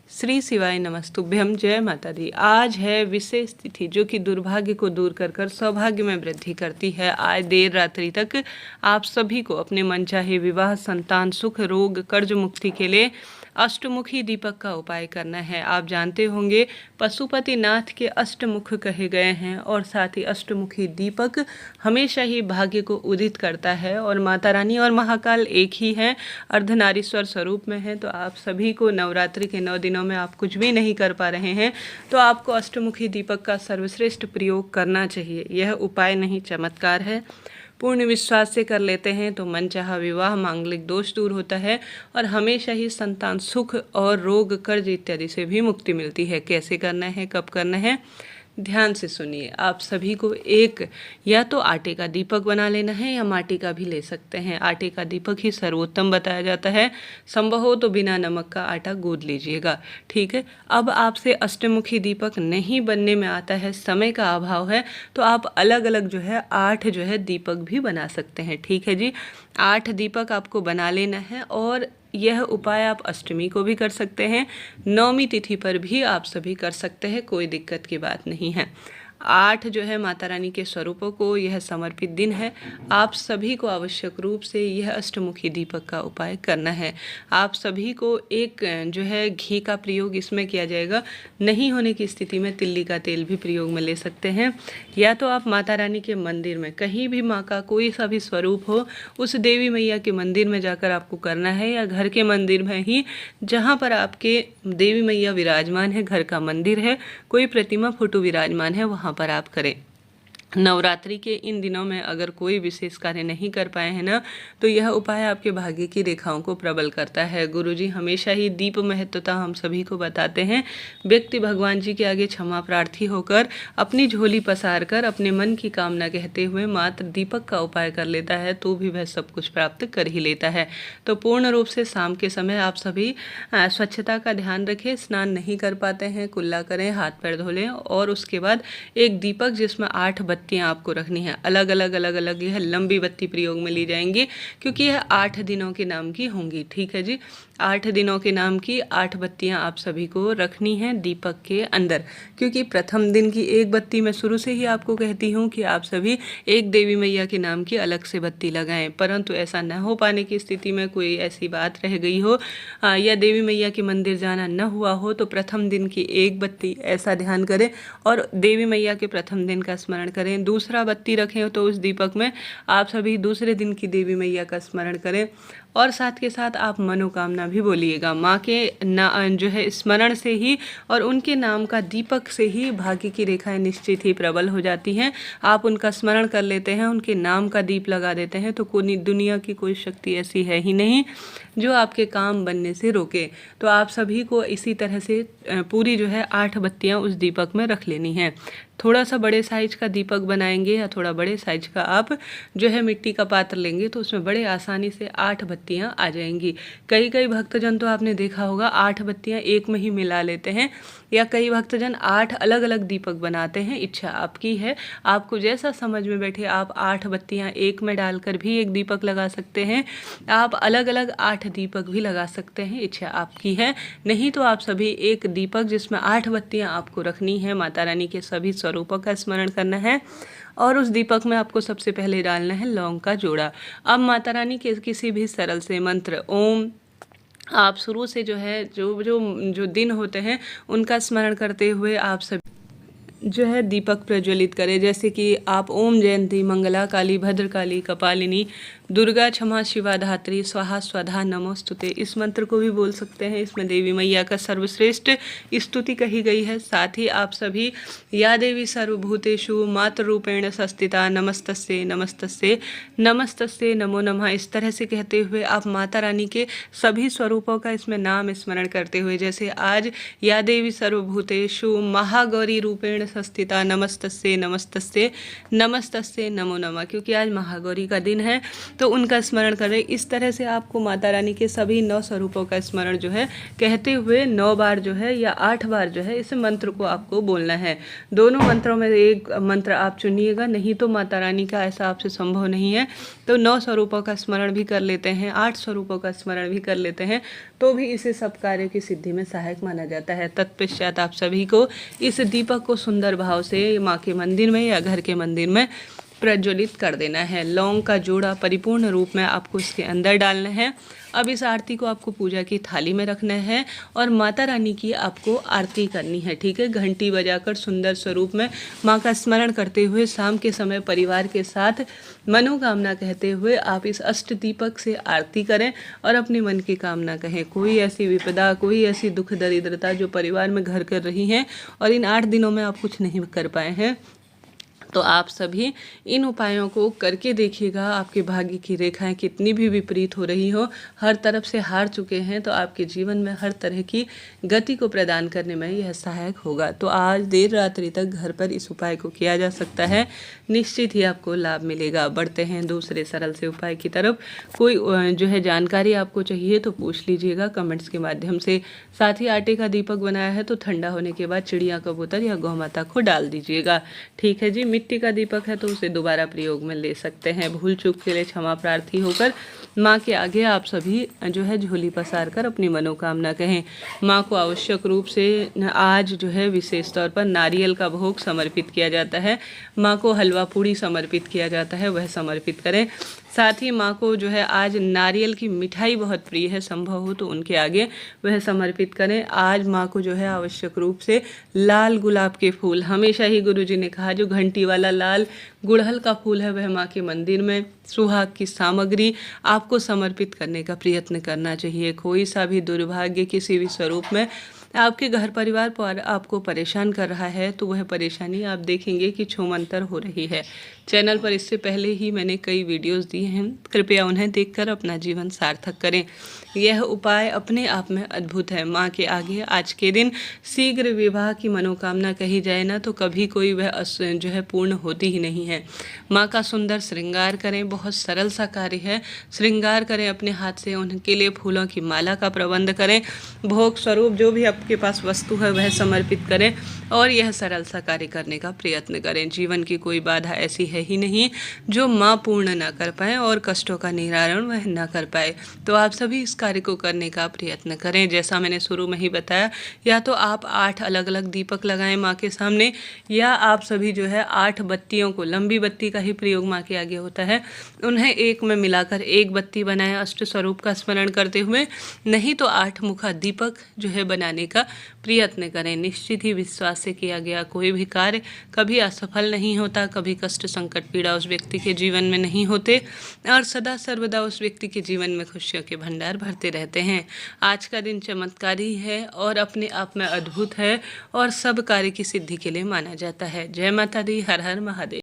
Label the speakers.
Speaker 1: श्री शिवाय नमस्तुभ्यम। जय माता दी। आज है विशेष तिथि जो कि दुर्भाग्य को दूर कर कर सौभाग्य में वृद्धि करती है। आज देर रात्रि तक आप सभी को अपने मनचाहे विवाह, संतान सुख, रोग, कर्ज मुक्ति के लिए अष्टमुखी दीपक का उपाय करना है। आप जानते होंगे पशुपति नाथ के अष्टमुख कहे गए हैं और साथ ही अष्टमुखी दीपक हमेशा ही भाग्य को उदित करता है और माता रानी और महाकाल एक ही हैं, अर्धनारीश्वर स्वरूप में है। तो आप सभी को नवरात्रि के 9 दिनों में आप कुछ भी नहीं कर पा रहे हैं तो आपको अष्टमुखी दीपक का सर्वश्रेष्ठ प्रयोग करना चाहिए। यह उपाय नहीं, चमत्कार है। पूर्ण विश्वास से कर लेते हैं तो मनचाहा विवाह, मांगलिक दोष दूर होता है और हमेशा ही संतान सुख और रोग, कर्ज इत्यादि से भी मुक्ति मिलती है। कैसे करना है, कब करना है, ध्यान से सुनिए। आप सभी को एक या तो आटे का दीपक बना लेना है या माटी का भी ले सकते हैं। आटे का दीपक ही सर्वोत्तम बताया जाता है। संभव हो तो बिना नमक का आटा गूंद लीजिएगा, ठीक है। अब आपसे अष्टमुखी दीपक नहीं बनने में आता है, समय का अभाव है, तो आप अलग अलग 8 दीपक भी बना सकते हैं, ठीक है जी। 8 दीपक आपको बना लेना है और यह उपाय आप अष्टमी को भी कर सकते हैं, नवमी तिथि पर भी आप सभी कर सकते हैं, कोई दिक्कत की बात नहीं है। 8 माता रानी के स्वरूपों को यह समर्पित दिन है। आप सभी को आवश्यक रूप से यह अष्टमुखी दीपक का उपाय करना है। आप सभी को एक घी का प्रयोग इसमें किया जाएगा। नहीं होने की स्थिति में तिल्ली का तेल भी प्रयोग में ले सकते हैं। या तो आप माता रानी के मंदिर में, कहीं भी माँ का कोई सा भी स्वरूप हो, उस देवी मैया के मंदिर में जाकर आपको करना है, या घर के मंदिर में ही जहाँ पर आपके देवी मैया विराजमान है, घर का मंदिर है, कोई प्रतिमा फोटो विराजमान है, वहाँ पर आप करें। नवरात्रि के इन दिनों में अगर कोई विशेष कार्य नहीं कर पाए हैं ना, तो यह उपाय आपके भाग्य की रेखाओं को प्रबल करता है। गुरुजी हमेशा ही दीप महत्वता हम सभी को बताते हैं। व्यक्ति भगवान जी के आगे क्षमा प्रार्थी होकर अपनी झोली पसार कर अपने मन की कामना कहते हुए मात्र दीपक का उपाय कर लेता है तो भी वह सब कुछ प्राप्त कर ही लेता है। तो पूर्ण रूप से शाम के समय आप सभी स्वच्छता का ध्यान रखें। स्नान नहीं कर पाते हैं, कुल्ला करें, हाथ पैर धो लें और उसके बाद एक दीपक जिसमें 8 बत्तियां आपको रखनी है। अलग अलग यह लंबी बत्ती प्रयोग में ली जाएंगी क्योंकि यह 8 दिनों के नाम की होंगी, ठीक है जी। 8 दिनों के नाम की 8 बत्तियां आप सभी को रखनी है दीपक के अंदर, क्योंकि प्रथम दिन की एक बत्ती मैं शुरू से ही आपको कहती हूँ कि आप सभी एक देवी मैया के नाम की अलग से बत्ती लगाएं। परंतु ऐसा न हो पाने की स्थिति में, कोई ऐसी बात रह गई हो या देवी मैया के मंदिर जाना न हुआ हो, तो प्रथम दिन की एक बत्ती ऐसा ध्यान करें और देवी मैया के प्रथम दिन का स्मरण करें। दूसरा बत्ती रखें तो उस दीपक में आप सभी दूसरे दिन की देवी मैया का स्मरण करें और साथ के साथ आप मनोकामना भी बोलिएगा। माँ के स्मरण से ही और उनके नाम का दीपक से ही भाग्य की रेखाएं निश्चित ही प्रबल हो जाती हैं। आप उनका स्मरण कर लेते हैं, उनके नाम का दीप लगा देते हैं तो कोई दुनिया की कोई शक्ति ऐसी है ही नहीं जो आपके काम बनने से रोके। तो आप सभी को इसी तरह से पूरी 8 बत्तियाँ उस दीपक में रख लेनी है। थोड़ा सा बड़े साइज का दीपक बनाएंगे या थोड़ा बड़े साइज का आप मिट्टी का पात्र लेंगे तो उसमें बड़े आसानी से 8 बत्तियां आ जाएंगी। कई भक्तजन तो आपने देखा होगा 8 बत्तियां एक में ही मिला लेते हैं, या कई भक्तजन 8 अलग अलग दीपक बनाते हैं। इच्छा आपकी है, आपको जैसा समझ में बैठे आप 8 बत्तियां एक में डालकर भी एक दीपक लगा सकते हैं। आप अलग अलग 8 दीपक भी लगा सकते हैं, इच्छा आपकी है। नहीं तो आप सभी एक दीपक जिसमें 8 बत्तियां आपको रखनी है, माता रानी के सभी स्वरूपों का स्मरण करना है और उस दीपक में आपको सबसे पहले डालना है लौंग का जोड़ा। अब माता रानी के किसी भी सरल से मंत्र ओम आप शुरू से जो दिन होते हैं उनका स्मरण करते हुए आप सभी दीपक प्रज्वलित करें। जैसे कि आप ओम जयंती मंगला काली भद्रकाली कपालिनी दुर्गा क्षमा शिवा धात्री स्वाहा स्वधा नमोस्तुते, इस मंत्र को भी बोल सकते हैं। इसमें देवी मैया का सर्वश्रेष्ठ स्तुति कही गई है। साथ ही आप सभी या देवी सर्वभूतेषु मातृ रूपेण संस्थिता नमस्तस्ये नमस्तस्ये नमस्तस्ये नमो नमः, इस तरह से कहते हुए आप माता रानी के सभी स्वरूपों का इसमें नाम स्मरण करते हुए, जैसे आज या देवी सर्वभूतेषु महागौरी रूपेण संस्थिता नमस्तस्ये नमस्तस्ये नमस्तस्ये नमो नमः, क्योंकि आज महागौरी का दिन है तो उनका स्मरण करें। इस तरह से आपको माता रानी के सभी 9 स्वरूपों का स्मरण कहते हुए 9 बार या 8 बार इस मंत्र को आपको बोलना है। दोनों मंत्रों में एक मंत्र आप चुनिएगा, नहीं तो माता रानी का ऐसा आपसे संभव नहीं है तो 9 स्वरूपों का स्मरण भी कर लेते हैं, 8 स्वरूपों का स्मरण भी कर लेते हैं। तो भी इसे सब कार्यों की सिद्धि में सहायक माना जाता है। तत्पश्चात आप सभी को इस दीपक को सुंदर भाव से माँ के मंदिर में या घर के मंदिर में प्रज्वलित कर देना है। लौंग का जोड़ा परिपूर्ण रूप में आपको इसके अंदर डालना है। अब इस आरती को आपको पूजा की थाली में रखना है और माता रानी की आपको आरती करनी है, ठीक है। घंटी बजाकर सुंदर स्वरूप में माँ का स्मरण करते हुए शाम के समय परिवार के साथ मनोकामना कहते हुए आप इस अष्ट दीपक से आरती करें और अपने मन की कामना कहें। कोई ऐसी विपदा, कोई ऐसी दुख दरिद्रता जो परिवार में घर कर रही है और इन 8 दिनों में आप कुछ नहीं कर पाए हैं, तो आप सभी इन उपायों को करके देखिएगा। आपके भाग्य की रेखाएं कितनी भी विपरीत हो रही हो, हर तरफ से हार चुके हैं, तो आपके जीवन में हर तरह की गति को प्रदान करने में यह सहायक होगा। तो आज देर रात्रि तक घर पर इस उपाय को किया जा सकता है, निश्चित ही आपको लाभ मिलेगा। बढ़ते हैं दूसरे सरल से उपाय की तरफ। कोई जो है जानकारी आपको चाहिए तो पूछ लीजिएगा कमेंट्स के माध्यम से। साथ ही आटे का दीपक बनाया है तो ठंडा होने के बाद चिड़िया, कबूतर या गौ माता को डाल दीजिएगा, ठीक है जी। मिट्टी का दीपक है तो उसे दोबारा प्रयोग में ले सकते हैं। भूल चूक के लिए क्षमा प्रार्थी होकर माँ के आगे आप सभी जो है झोली पसार कर अपनी मनोकामना कहें। माँ को आवश्यक रूप से आज जो है विशेष तौर पर नारियल का भोग समर्पित किया जाता है। माँ को हलवा पूड़ी समर्पित किया जाता है, वह समर्पित करें। साथ ही माँ को जो है आज नारियल की मिठाई बहुत प्रिय है, संभव हो तो उनके आगे वह समर्पित करें। आज माँ को जो है आवश्यक रूप से लाल गुलाब के फूल, हमेशा ही गुरुजी ने कहा जो घंटी वाला लाल गुड़हल का फूल है वह माँ के मंदिर में सुहाग की सामग्री आपको समर्पित करने का प्रयत्न करना चाहिए। कोई सा भी दुर्भाग्य किसी भी स्वरूप में आपके घर परिवार पर आपको परेशान कर रहा है तो वह परेशानी आप देखेंगे कि छूमंतर हो रही है। चैनल पर इससे पहले ही मैंने कई वीडियोस दिए हैं, कृपया उन्हें देखकर अपना जीवन सार्थक करें। यह उपाय अपने आप में अद्भुत है। माँ के आगे आज के दिन शीघ्र विवाह की मनोकामना कही जाए ना तो कभी कोई वह जो है पूर्ण होती ही नहीं है। माँ का सुंदर श्रृंगार करें, बहुत सरल सा कार्य है। श्रृंगार करें अपने हाथ से, उनके लिए फूलों की माला का प्रबंध करें, भोग स्वरूप जो भी आपके पास वस्तु है वह समर्पित करें और यह सरल सा कार्य करने का प्रयत्न करें। जीवन की कोई बाधा ऐसी है ही नहीं जो माँ पूर्ण ना कर पाए और कष्टों का निवारण वह ना कर पाए। तो आप सभी इस कार्य को करने का प्रयत्न करें। जैसा मैंने शुरू में ही बताया, या तो आप 8 अलग अलग दीपक लगाएं माँ के सामने, या आप सभी जो है 8 बत्तियों को, लंबी बत्ती का ही प्रयोग माँ के आगे होता है, उन्हें एक में मिलाकर एक बत्ती बनाएं अष्ट स्वरूप का स्मरण करते हुए। नहीं तो 8 मुखा दीपक जो है बनाने का प्रयत्न करें। निश्चित ही विश्वास से किया गया कोई भी कार्य कभी असफल नहीं होता, कभी कष्ट संकट पीड़ा उस व्यक्ति के जीवन में नहीं होते और सदा सर्वदा उस व्यक्ति के जीवन में खुशियों के भंडार भरते रहते हैं। आज का दिन चमत्कारी है और अपने आप में अद्भुत है और सब कार्य की सिद्धि के लिए माना जाता है। जय माता दी, हर हर महादेव।